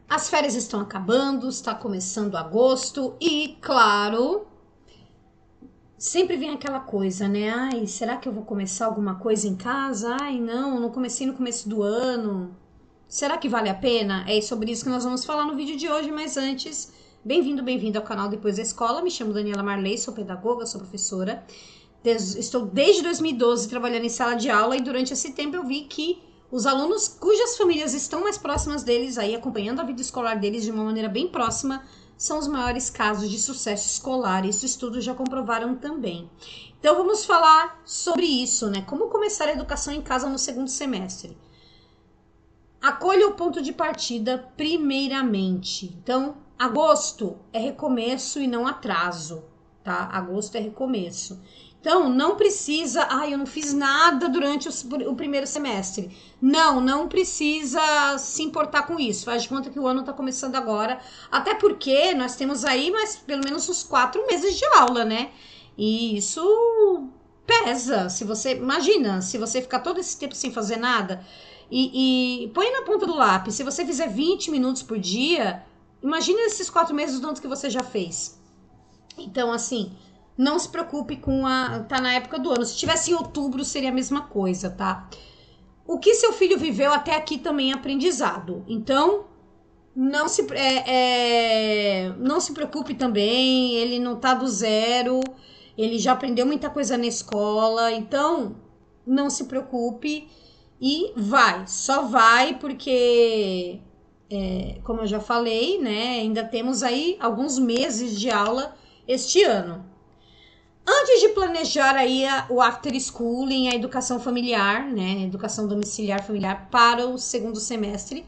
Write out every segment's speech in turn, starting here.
As férias estão acabando, está começando agosto e, claro, sempre vem aquela coisa, né? Ai, será que eu vou começar alguma coisa em casa? Ai, não comecei no começo do ano. Será que vale a pena? É sobre isso que nós vamos falar no vídeo de hoje, mas antes, bem-vindo ao canal Depois da Escola. Me chamo Daniela Marley, sou pedagoga, sou professora. Estou desde 2012 trabalhando em sala de aula e durante esse tempo eu vi que os alunos cujas famílias estão mais próximas deles, aí acompanhando a vida escolar deles de uma maneira bem próxima, são os maiores casos de sucesso escolar. Isso estudos já comprovaram também. Então vamos falar sobre isso, né? Como começar a educação em casa no segundo semestre. Acolha o ponto de partida primeiramente. Então, agosto é recomeço e não atraso, tá? Agosto é recomeço. Então, não precisa, eu não fiz nada durante o primeiro semestre. Não precisa se importar com isso. Faz de conta que o ano tá começando agora. Até porque nós temos aí mais pelo menos uns 4 meses de aula, né? E isso pesa. Imagina, se você ficar todo esse tempo sem fazer nada e põe na ponta do lápis. Se você fizer 20 minutos por dia, imagina esses 4 meses o tanto que você já fez. Então, assim, não se preocupe tá na época do ano. Se tivesse em outubro, seria a mesma coisa, tá? O que seu filho viveu até aqui também é aprendizado. Então, não se preocupe também. Ele não tá do zero. Ele já aprendeu muita coisa na escola. Então, não se preocupe. E só vai porque, como eu já falei, né? Ainda temos aí alguns meses de aula este ano. Antes de planejar aí o after schooling, a educação familiar, né, educação domiciliar familiar para o segundo semestre,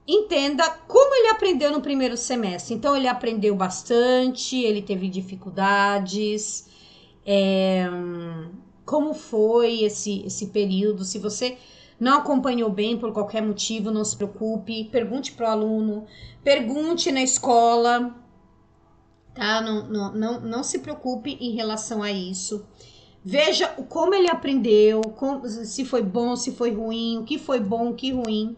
entenda como ele aprendeu no primeiro semestre. Então, ele aprendeu bastante, ele teve dificuldades, como foi esse período. Se você não acompanhou bem por qualquer motivo, não se preocupe, pergunte para o aluno, pergunte na escola, tá? Não se preocupe em relação a isso. Veja como ele aprendeu, se foi bom, se foi ruim, o que foi bom, o que ruim.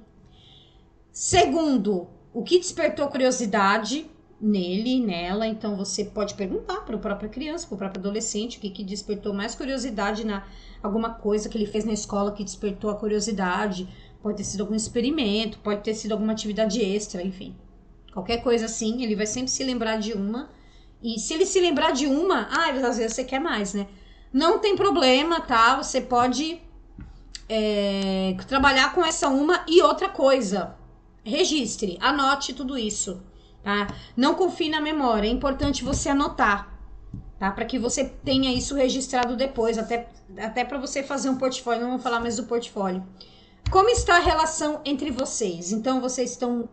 Segundo, o que despertou curiosidade nele, nela. Então você pode perguntar para a própria criança, para o próprio adolescente, o que despertou mais curiosidade alguma coisa que ele fez na escola que despertou a curiosidade. Pode ter sido algum experimento, pode ter sido alguma atividade extra, enfim. Qualquer coisa assim, ele vai sempre se lembrar de uma. E se ele se lembrar de uma, às vezes você quer mais, né? Não tem problema, tá? Você pode trabalhar com essa uma e outra coisa. Registre, anote tudo isso, tá? Não confie na memória, é importante você anotar, tá? Para que você tenha isso registrado depois, até para você fazer um portfólio. Não vamos falar mais do portfólio. Como está a relação entre vocês? Então, vocês estão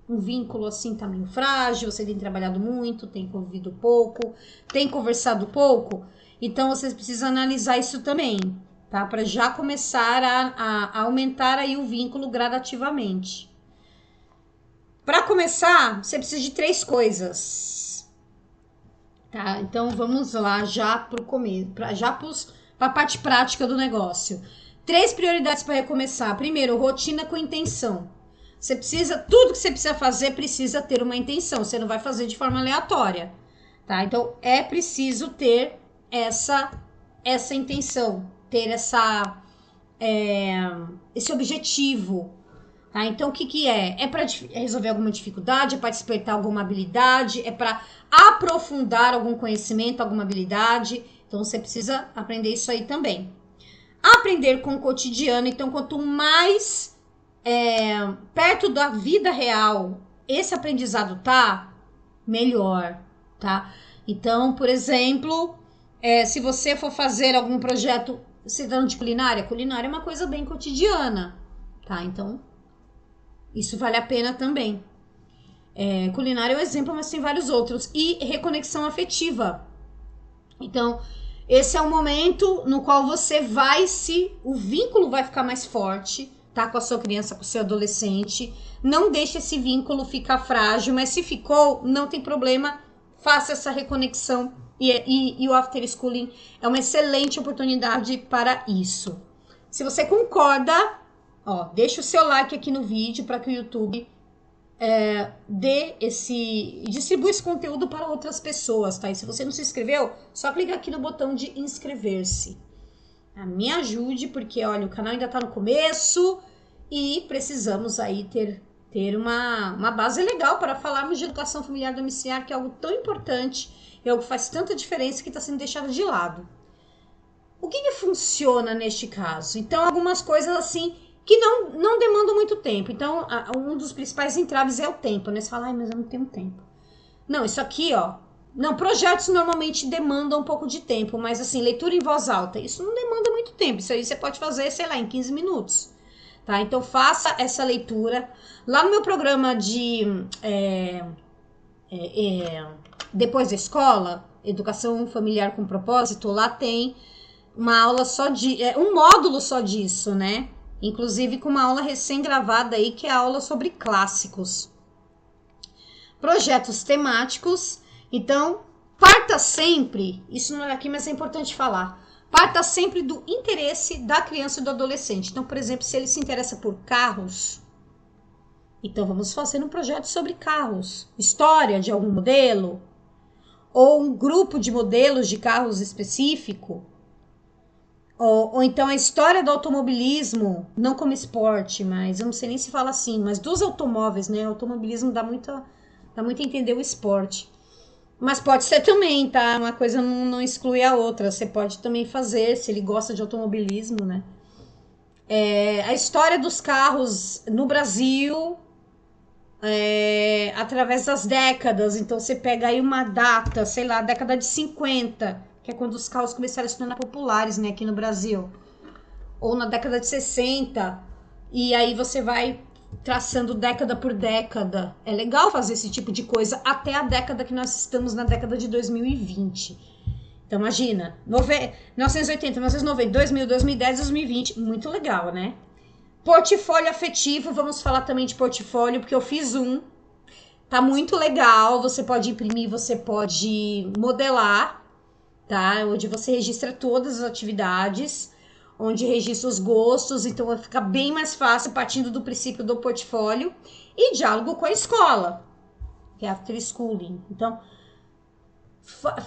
um vínculo assim tá meio frágil, você tem trabalhado muito, tem convivido pouco, tem conversado pouco, então vocês precisam analisar isso também, tá? Para já começar a aumentar aí o vínculo gradativamente. Para começar, você precisa de 3 coisas, tá? Então vamos lá já pro começo, para a parte prática do negócio. 3 prioridades para recomeçar. Primeiro, rotina com intenção. Tudo que você precisa fazer precisa ter uma intenção. Você não vai fazer de forma aleatória, tá? Então é preciso ter essa intenção, ter esse objetivo. Tá? Então, o que é? É para resolver alguma dificuldade, é para despertar alguma habilidade, é para aprofundar algum conhecimento, alguma habilidade. Então, você precisa aprender isso aí também. Aprender com o cotidiano. Então, quanto mais perto da vida real esse aprendizado tá, melhor, tá? Então, por exemplo, se você for fazer algum projeto, você tá de culinária é uma coisa bem cotidiana, tá? Então, isso vale a pena também. Culinária é um exemplo, mas tem vários outros. E reconexão afetiva. Então, esse é o momento no qual o vínculo vai ficar mais forte, tá? Com a sua criança, com o seu adolescente. Não deixe esse vínculo ficar frágil, mas se ficou, não tem problema. Faça essa reconexão. E o after schooling é uma excelente oportunidade para isso. Se você concorda, deixa o seu like aqui no vídeo para que o YouTube distribua esse conteúdo para outras pessoas, tá? E se você não se inscreveu, só clica aqui no botão de inscrever-se. Me ajude, porque olha, o canal ainda tá no começo e precisamos aí ter uma base legal para falarmos de educação familiar domiciliar, que é algo tão importante, é algo que faz tanta diferença que está sendo deixado de lado. O que funciona neste caso? Então, algumas coisas assim que não demandam muito tempo. Então, um dos principais entraves é o tempo, né? Você fala, ai, mas eu não tenho tempo. Não, isso aqui, ó. Não, projetos normalmente demandam um pouco de tempo, mas assim, leitura em voz alta, isso não demanda muito tempo. Isso aí você pode fazer, sei lá, em 15 minutos. Tá? Então, faça essa leitura. Lá no meu programa de depois da escola, Educação Familiar com Propósito, lá tem uma aula só um módulo só disso, né? Inclusive com uma aula recém-gravada aí, que é a aula sobre clássicos. Projetos temáticos. Então, parta sempre, isso não é aqui, mas é importante falar, parta sempre do interesse da criança e do adolescente. Então, por exemplo, se ele se interessa por carros, então vamos fazer um projeto sobre carros, história de algum modelo, ou um grupo de modelos de carros específico, ou então a história do automobilismo, não como esporte, mas eu não sei nem se fala assim, mas dos automóveis, né? O automobilismo dá muito a entender o esporte. Mas pode ser também, tá? Uma coisa não exclui a outra. Você pode também fazer, se ele gosta de automobilismo, né? A história dos carros no Brasil, através das décadas. Então, você pega aí uma data, sei lá, década de 50, que é quando os carros começaram a se tornar populares, né, aqui no Brasil. Ou na década de 60. E aí você vai traçando década por década. É legal fazer esse tipo de coisa até a década que nós estamos, na década de 2020. Então, imagina, 1980, 1990, 2000, 2010, 2020. Muito legal, né? Portfólio afetivo, vamos falar também de portfólio, porque eu fiz um. Tá muito legal, você pode imprimir, você pode modelar, tá? Onde você registra todas as atividades, onde registra os gostos, então vai ficar bem mais fácil partindo do princípio do portfólio. E diálogo com a escola, que é after schooling. Então,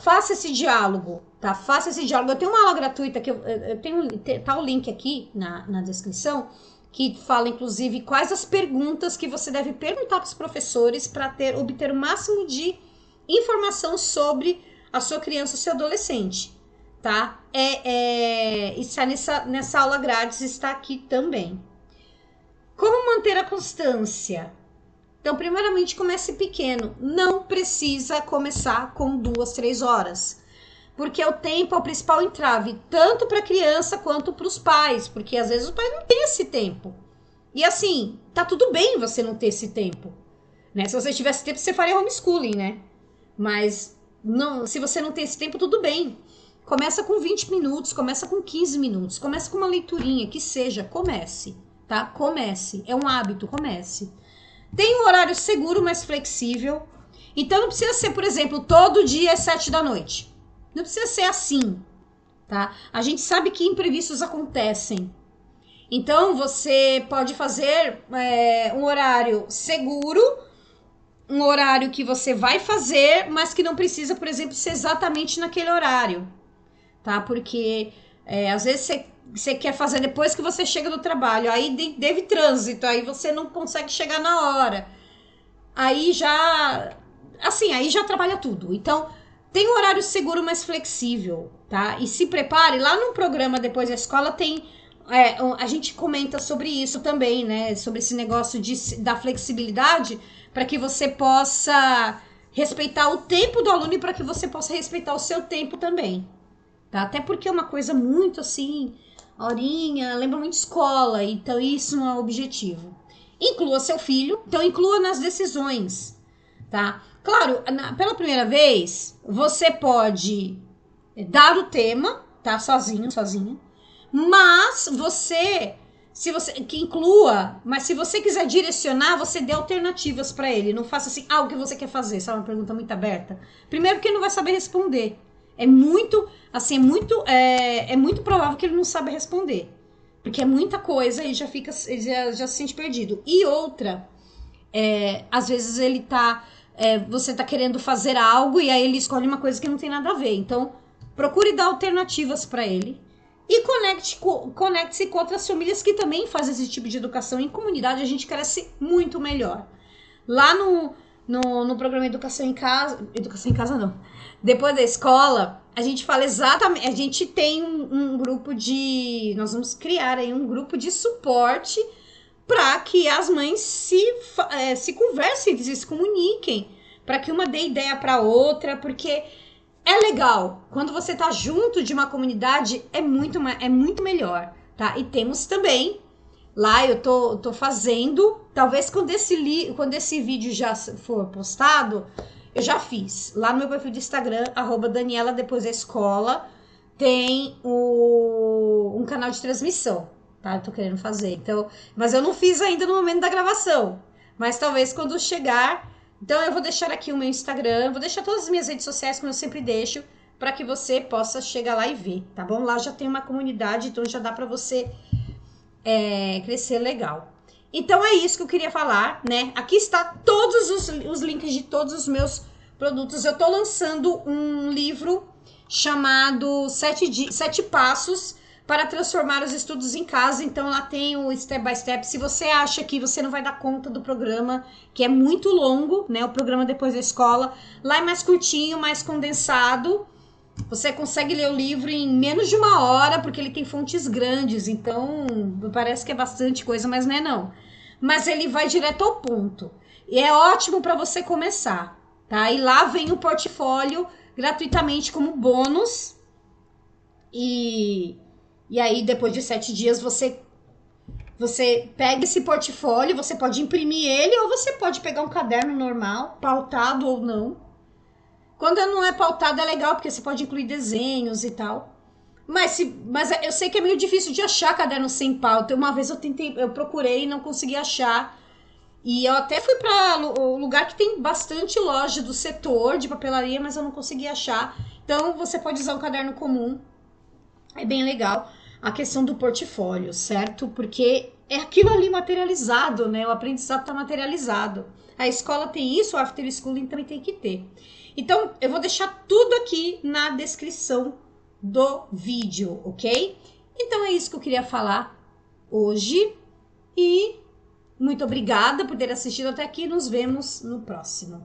faça esse diálogo, tá? Faça esse diálogo. Eu tenho uma aula gratuita, que eu tenho, tá o link aqui na descrição, que fala, inclusive, quais as perguntas que você deve perguntar para os professores para obter o máximo de informação sobre a sua criança ou seu adolescente, tá? Está nessa aula grátis, está aqui também. Como manter a constância? Então, primeiramente, comece pequeno. Não precisa começar com 2, 3 horas. Porque o tempo é o principal entrave, tanto para a criança quanto para os pais. Porque às vezes o pai não tem esse tempo. E assim, tá tudo bem você não ter esse tempo, né? Se você tivesse tempo, você faria homeschooling, né? Mas não, se você não tem esse tempo, tudo bem. Começa com 20 minutos, começa com 15 minutos, começa com uma leiturinha, que seja, comece, tá? Comece, é um hábito, comece. Tem um horário seguro, mas flexível. Então não precisa ser, por exemplo, todo dia às 7 da noite. Não precisa ser assim, tá? A gente sabe que imprevistos acontecem. Então você pode fazer um horário seguro, um horário que você vai fazer, mas que não precisa, por exemplo, ser exatamente naquele horário, tá? Porque às vezes você quer fazer depois que você chega do trabalho, aí deve trânsito, aí você não consegue chegar na hora. Aí já atrapalha tudo. Então, tem um horário seguro, mas flexível, tá? E se prepare, lá no programa Depois da Escola tem... a gente comenta sobre isso também, né? Sobre esse negócio da flexibilidade, para que você possa respeitar o tempo do aluno e para que você possa respeitar o seu tempo também, tá? Até porque é uma coisa muito assim, horinha, lembra muito escola, então isso não é o objetivo. Inclua seu filho, então inclua nas decisões, tá? Claro, pela primeira vez, você pode dar o tema, tá? Sozinho, sozinha. Mas que inclua, mas se você quiser direcionar, você dê alternativas para ele. Não faça assim, o que você quer fazer? Sabe, uma pergunta muito aberta. Primeiro porque ele não vai saber responder. É muito provável que ele não saiba responder. Porque é muita coisa e já se sente perdido. E outra, Às vezes ele tá... você tá querendo fazer algo e aí ele escolhe uma coisa que não tem nada a ver. Então, procure dar alternativas para ele. E conecte-se com outras famílias que também fazem esse tipo de educação. Em comunidade a gente cresce muito melhor. Lá no programa Educação em Casa não. Depois da escola, a gente fala exatamente... A gente tem um grupo de... Nós vamos criar aí um grupo de suporte para que as mães se conversem, se comuniquem. Para que uma dê ideia para outra, porque... É legal, quando você tá junto de uma comunidade, é muito melhor, tá? E temos também, lá eu tô fazendo, talvez quando esse vídeo já for postado, eu já fiz. Lá no meu perfil do Instagram, @Daniela depois da escola, tem um canal de transmissão, tá? Eu tô querendo fazer, então, mas eu não fiz ainda no momento da gravação, mas talvez quando chegar... Então eu vou deixar aqui o meu Instagram, vou deixar todas as minhas redes sociais, como eu sempre deixo, para que você possa chegar lá e ver, tá bom? Lá já tem uma comunidade, então já dá para você crescer legal. Então é isso que eu queria falar, né? Aqui está todos os links de todos os meus produtos. Eu tô lançando um livro chamado 7 Passos para transformar os estudos em casa. Então lá tem o step by step. Se você acha que você não vai dar conta do programa, que é muito longo, né, o programa depois da escola, lá é mais curtinho, mais condensado. Você consegue ler o livro em menos de 1 hora, porque ele tem fontes grandes, então parece que é bastante coisa, mas não é não. Mas ele vai direto ao ponto. E é ótimo para você começar, tá? E lá vem o portfólio gratuitamente como bônus. E aí, depois de 7 dias, você pega esse portfólio, você pode imprimir ele ou você pode pegar um caderno normal, pautado ou não. Quando não é pautado é legal, porque você pode incluir desenhos e tal. Mas eu sei que é meio difícil de achar caderno sem pauta. Uma vez eu procurei e não consegui achar. E eu até fui para o lugar que tem bastante loja do setor de papelaria, mas eu não consegui achar. Então, você pode usar um caderno comum. É bem legal a questão do portfólio, certo? Porque é aquilo ali materializado, né? O aprendizado está materializado. A escola tem isso, o after schooling também tem que ter. Então, eu vou deixar tudo aqui na descrição do vídeo, ok? Então, é isso que eu queria falar hoje. E muito obrigada por ter assistido até aqui. Nos vemos no próximo.